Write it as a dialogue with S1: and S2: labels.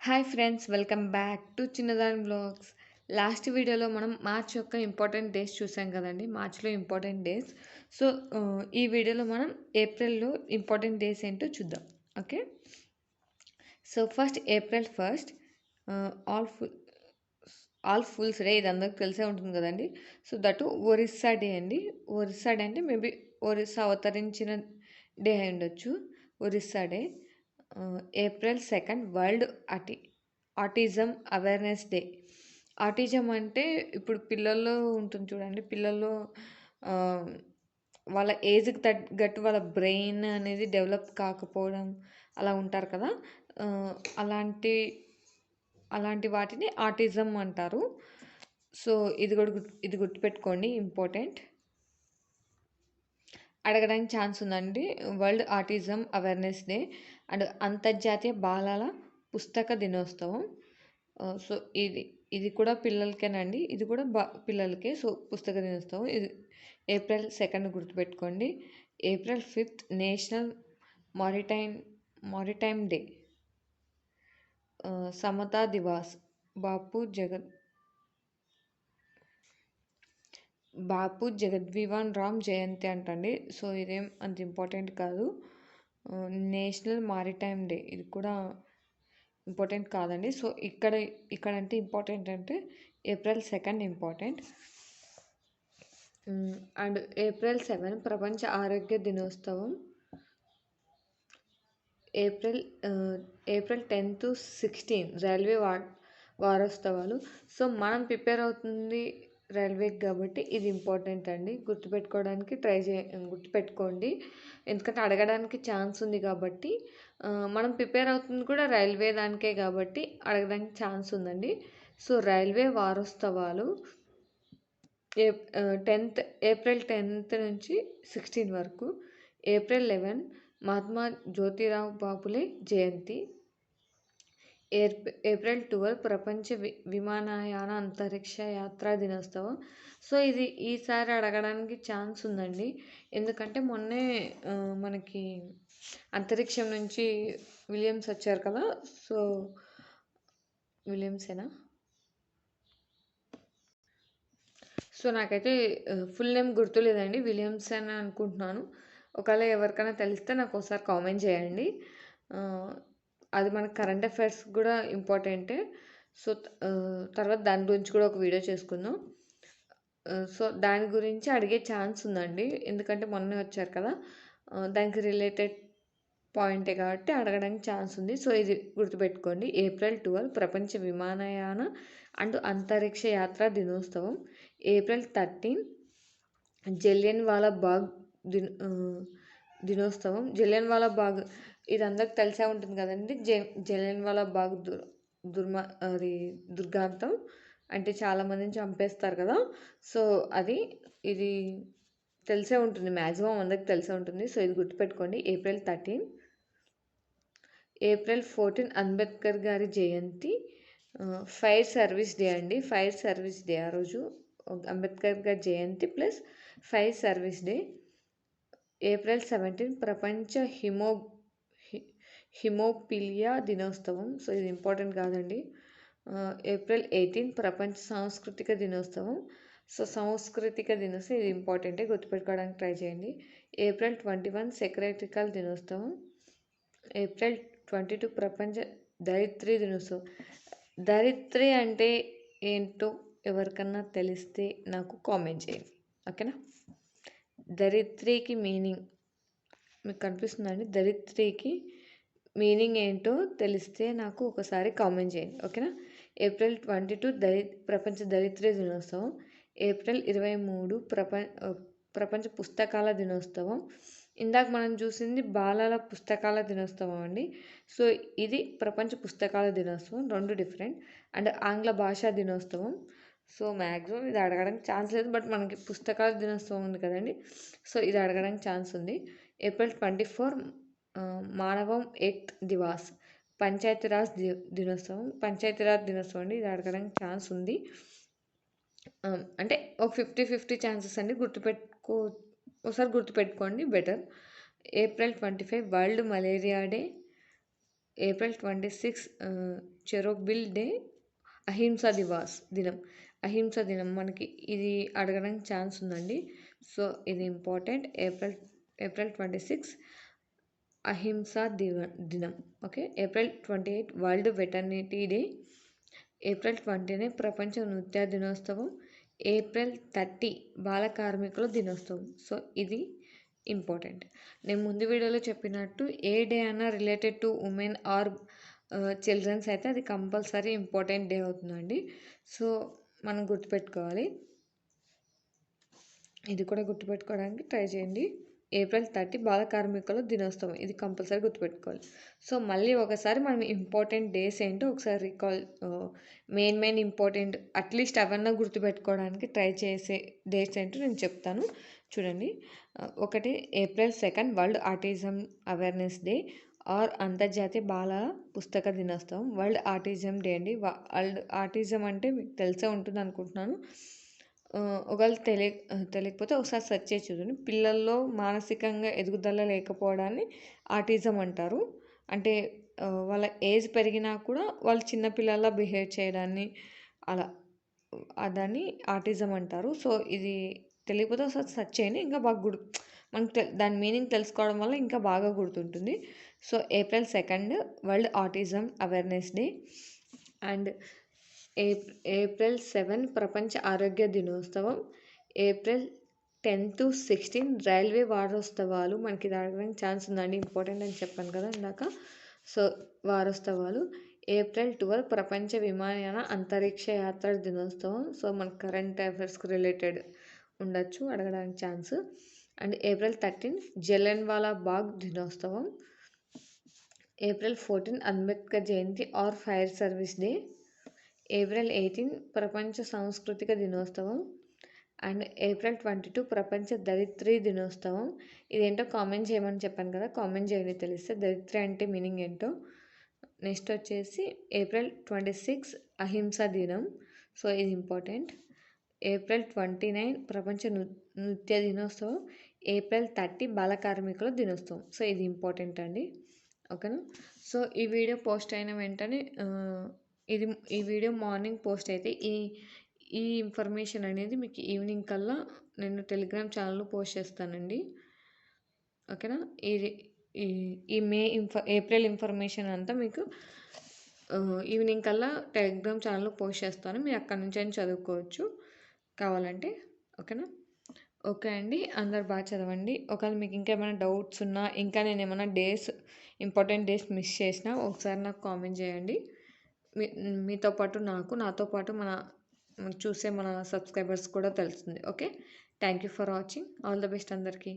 S1: Hi friends, welcome back to చిన్నదాని blogs. Last వీడియోలో మనం మార్చ్ యొక్క ఇంపార్టెంట్ డేస్ చూసాం కదండి. మార్చ్లో ఇంపార్టెంట్ డేస్. సో ఈ వీడియోలో మనం ఏప్రిల్లో ఇంపార్టెంట్ డేస్ ఏంటో చూద్దాం. Okay, so first April 1st all full all fulls day. ఇది అందరికి తెలిసే ఉంటుంది కదండి. సో దట్ ఒరిస్సా డే అండి. ఒరిస్సా డే అంటే మేబీ ఒరిస్సా అవతరించిన డే అయి ఉండొచ్చు. Orissa day. April 2nd world autism awareness day. Autism అంటే ఇప్పుడు పిల్లల్లో ఉంటుంది చూడండి. పిల్లల్లో ఆ, వాళ్ళ ఏజ్కి తగ్గట్టు వాళ్ళ బ్రెయిన్ అనేది డెవలప్ కాకపోవడం అలా ఉంటారు కదా. ఆ, అలాంటి అలాంటి వాటిని ఆటిజం అంటారు. సో ఇది గుర్తుపెట్టుకోండి, ఇంపార్టెంట్. అడగడానికి ఛాన్స్ ఉందండి. World autism awareness day and అంతర్జాతీయ బాలల పుస్తక దినోత్సవం. సో ఇది కూడా పిల్లలకేనండి. ఇది కూడా పిల్లలకే. సో పుస్తక దినోత్సవం ఇది ఏప్రిల్ 2nd గుర్తుపెట్టుకోండి. April 5th national maritime day. Samata Diwas. Bapu Jagjivan Ram జయంతి అంటండి. సో ఇదేం అంత ఇంపార్టెంట్ కాదు. నేషనల్ మారిటైమ్ డే ఇది కూడా ఇంపార్టెంట్ కాదండి. సో ఇక్కడ అంటే ఇంపార్టెంట్ అంటే April 2nd important. And April 7 ప్రపంచ ఆరోగ్య దినోత్సవం. ఏప్రిల్ 10 to 16 రైల్వే వారోత్సవాలు. సో మనం ప్రిపేర్ అవుతుంది రైల్వేకి కాబట్టి ఇది ఇంపార్టెంట్ అండి. గుర్తుపెట్టుకోవడానికి గుర్తుపెట్టుకోండి, ఎందుకంటే అడగడానికి ఛాన్స్ ఉంది కాబట్టి. మనం ప్రిపేర్ అవుతుంది కూడా రైల్వే దానికే కాబట్టి అడగడానికి ఛాన్స్ ఉందండి. సో రైల్వే వారోత్సవాలు ఏప్రిల్ 10th నుంచి 16 వరకు. ఏప్రిల్ 11 మహాత్మా జ్యోతిరావు బాపులే జయంతి. ఏప్రిల్ 12 ప్రపంచ విమానయాన అంతరిక్ష యాత్రా దినోత్సవం. సో ఇది ఈసారి అడగడానికి ఛాన్స్ ఉందండి, ఎందుకంటే మొన్నే మనకి అంతరిక్షం నుంచి విలియమ్స్ వచ్చారు కదా. సో విలియమ్సేనా? సో నాకైతే ఫుల్ నేమ్ గుర్తులేదండి, విలియమ్స్ అని అనుకుంటున్నాను. ఒకవేళ ఎవరికైనా తెలిస్తే నాకు ఒకసారి కామెంట్ చేయండి. అది మనకు కరెంట్ అఫైర్స్ కూడా ఇంపార్టెంటే. సో తర్వాత దాని గురించి కూడా ఒక వీడియో చేసుకుందాం. సో దాని గురించి అడిగే ఛాన్స్ ఉందండి, ఎందుకంటే మొన్నే వచ్చారు కదా. దానికి రిలేటెడ్ పాయింటే కాబట్టి అడగడానికి ఛాన్స్ ఉంది. సో ఇది గుర్తుపెట్టుకోండి. ఏప్రిల్ 12 ప్రపంచ విమానయాన అండ్ అంతరిక్ష యాత్రా దినోత్సవం. ఏప్రిల్ 13 జలియన్ వాలా బాగ్ దినోత్సవం. జలియన్ వాలా బాగ్ ఇది అందరికి తెలిసే ఉంటుంది కదండి. జలియన్ వాలా బాగ్ అది దుర్గాంతం అంటే చాలామందిని చంపేస్తారు కదా. సో ఇది తెలిసే ఉంటుంది, మ్యాక్సిమం అందరికి తెలిసే ఉంటుంది. సో ఇది గుర్తుపెట్టుకోండి. ఏప్రిల్ 13. ఏప్రిల్ 14 అంబేద్కర్ గారి జయంతి. ఫైర్ సర్వీస్ డే అండి. ఫైర్ సర్వీస్ డే ఆ రోజు అంబేద్కర్ గారి జయంతి plus fire service day. April 17 ప్రపంచ హిమోపిలియా దినోత్సవం. సో ఇది ఇంపార్టెంట్ కాదండి. ఏప్రిల్ 18 ప్రపంచ సాంస్కృతిక దినోత్సవం. సో సాంస్కృతిక దినోత్సవం ఇది ఇంపార్టెంటే, గుర్తుపెట్టుకోవడానికి ట్రై చేయండి. ఏప్రిల్ 21 సెక్రటరికల్ దినోత్సవం. ఏప్రిల్ 22 ప్రపంచ ధరిత్రి దినోత్సవం. ధరిత్రి అంటే ఏంటో ఎవరికన్నా తెలిస్తే నాకు కామెంట్ చేయండి, ఓకేనా. ధరిత్రికి మీనింగ్ మీకు కనిపిస్తుందండి. ధరిత్రికి మీనింగ్ ఏంటో తెలిస్తే నాకు ఒకసారి కామెంట్ చేయండి, ఓకేనా. ఏప్రిల్ 22 ప్రపంచ ధరిత్రి దినోత్సవం. ఏప్రిల్ 23 ప్రపంచ పుస్తకాల దినోత్సవం. ఇందాక మనం చూసింది బాలల పుస్తకాల దినోత్సవం అండి. సో ఇది ప్రపంచ పుస్తకాల దినోత్సవం, రెండు డిఫరెంట్. అండ్ ఆంగ్ల భాషా దినోత్సవం. సో మ్యాక్సిమం ఇది అడగడానికి ఛాన్స్ లేదు, బట్ మనకి పుస్తకాల దినోత్సవం ఉంది కదండి. సో ఇది అడగడానికి ఛాన్స్ ఉంది. ఏప్రిల్ 24 మానవం ఏక్ దివాస్. పంచాయతీరాజ్ దినోత్సవం. పంచాయతీరాజ్ దినోత్సవం అండి, ఇది అడగడానికి ఛాన్స్ ఉంది. అంటే ఒక 50-50 ఛాన్సెస్ అండి. ఒకసారి గుర్తుపెట్టుకోండి better. April 25 world malaria day. April 26 Chernobyl day, అహింసా దినం. అహింసా దినం మనకి ఇది అడగడానికి ఛాన్స్ ఉందండి. సో ఇది ఇంపార్టెంట్. ఏప్రిల్ 26 అహింసా దినం. Okay. April 28 world వెటర్నిటీ day. April 20 ప్రపంచ నృత్య దినోత్సవం. ఏప్రిల్ 30 బాల కార్మికుల దినోత్సవం. సో ఇది ఇంపార్టెంట్. నేను ముందు వీడియోలో చెప్పినట్టు ఏ డే అయినా related to women or childrens అయితే అది కంపల్సరీ ఇంపార్టెంట్ డే అవుతుందండి. సో మనం గుర్తుపెట్టుకోవాలి. ఇది కూడా గుర్తుపెట్టుకోవడానికి ట్రై చేయండి. ఏప్రిల్ 30 బాల కార్మికుల దినోత్సవం. ఇది కంపల్సరీ గుర్తుపెట్టుకోవాలి. సో మళ్ళీ ఒకసారి మనం ఇంపార్టెంట్ డేస్ ఏంటో ఒకసారి రికాల్ మెయిన్ ఇంపార్టెంట్ అట్లీస్ట్ అవన్నీ గుర్తుపెట్టుకోవడానికి ట్రై చేసే డేట్స్ ఏంటో నేను చెప్తాను చూడండి. ఒకటి April 2 world autism awareness day or అంతర్జాతీయ బాల పుస్తక దినోత్సవం. వరల్డ్ ఆటిజం డే అండి. వరల్డ్ ఆటిజం అంటే మీకు తెలిసే ఉంటుంది అనుకుంటున్నాను. ఒకవేళ తెలియకపోతే ఒకసారి సెర్చ్ చేసి చూడండి. పిల్లల్లో మానసికంగా ఎదుగుదల లేకపోవడాన్ని ఆటిజం అంటారు. అంటే వాళ్ళ ఏజ్ పెరిగినా కూడా వాళ్ళు చిన్నపిల్లల్లా బిహేవ్ చేయడాన్ని అలా దాన్ని ఆటిజం అంటారు. సో ఇది తెలియకపోతే ఒకసారి సెర్చ్ చేయండి. ఇంకా బాగా మనకు దాని మీనింగ్ తెలుసుకోవడం వల్ల ఇంకా బాగా గుర్తుంటుంది. So April 2 world autism awareness day and April 7 ప్రపంచ ఆరోగ్య దినోత్సవం. ఏప్రిల్ 10 to 16 రైల్వే వారోత్సవాలు. మనకి ఇది అడగడానికి ఛాన్స్ ఉందండి. ఇంపార్టెంట్ అని చెప్పాను కదా ఇందాక. సో వారోత్సవాలు. ఏప్రిల్ 12 ప్రపంచ విమానయాన అంతరిక్ష యాత్ర దినోత్సవం. సో మనకు కరెంట్ అఫైర్స్కి రిలేటెడ్ ఉండొచ్చు అడగడానికి chance. And April 13 Jallianwala Bagh దినోత్సవం. ఏప్రిల్ 14 అంబేద్కర్ జయంతి or fire service day. April 18 ప్రపంచ సాంస్కృతిక దినోత్సవం అండ్ ఏప్రిల్ 22 ప్రపంచ దరిత్రి దినోత్సవం. ఇదేంటో కామెంట్ చేయమని చెప్పాను కదా, కామెంట్ చేయండి తెలిస్తే దరిత్రి అంటే మీనింగ్ ఏంటో. నెక్స్ట్ వచ్చేసి ఏప్రిల్ 26 అహింసా దినం. సో ఇది ఇంపార్టెంట్. ఏప్రిల్ 29 ప్రపంచ నృత్య దినోత్సవం. ఏప్రిల్ 30 బాల కార్మికుల దినోత్సవం. సో ఇది ఇంపార్టెంట్ అండి. ఓకేనా. సో ఈ వీడియో పోస్ట్ అయిన వెంటనే ఈ వీడియో మార్నింగ్ పోస్ట్ అయితే ఈ ఇన్ఫర్మేషన్ అనేది మీకు ఈవినింగ్ కల్లా నేను టెలిగ్రామ్ ఛానల్లో పోస్ట్ చేస్తానండి. ఓకేనా. ఈ ఏప్రిల్ ఇన్ఫర్మేషన్ అంతా మీకు ఈవినింగ్ కల్లా టెలిగ్రామ్ ఛానల్లో పోస్ట్ చేస్తాను. మీరు అక్కడ నుంచి అయినా చదువుకోవచ్చు కావాలంటే. ఓకేనా. ఓకే అండి. అందరు బాగా చదవండి. ఒకవేళ మీకు ఇంకేమైనా డౌట్స్ ఉన్నా, ఇంకా నేను ఏమైనా ఇంపార్టెంట్ డేస్ మిస్ చేసినా ఒకసారి నాకు కామెంట్ చేయండి. మీతో పాటు నాతో పాటు చూసే మన సబ్స్క్రైబర్స్ కూడా తెలుస్తుంది. Okay. Thank you for watching. All the best అందరికీ.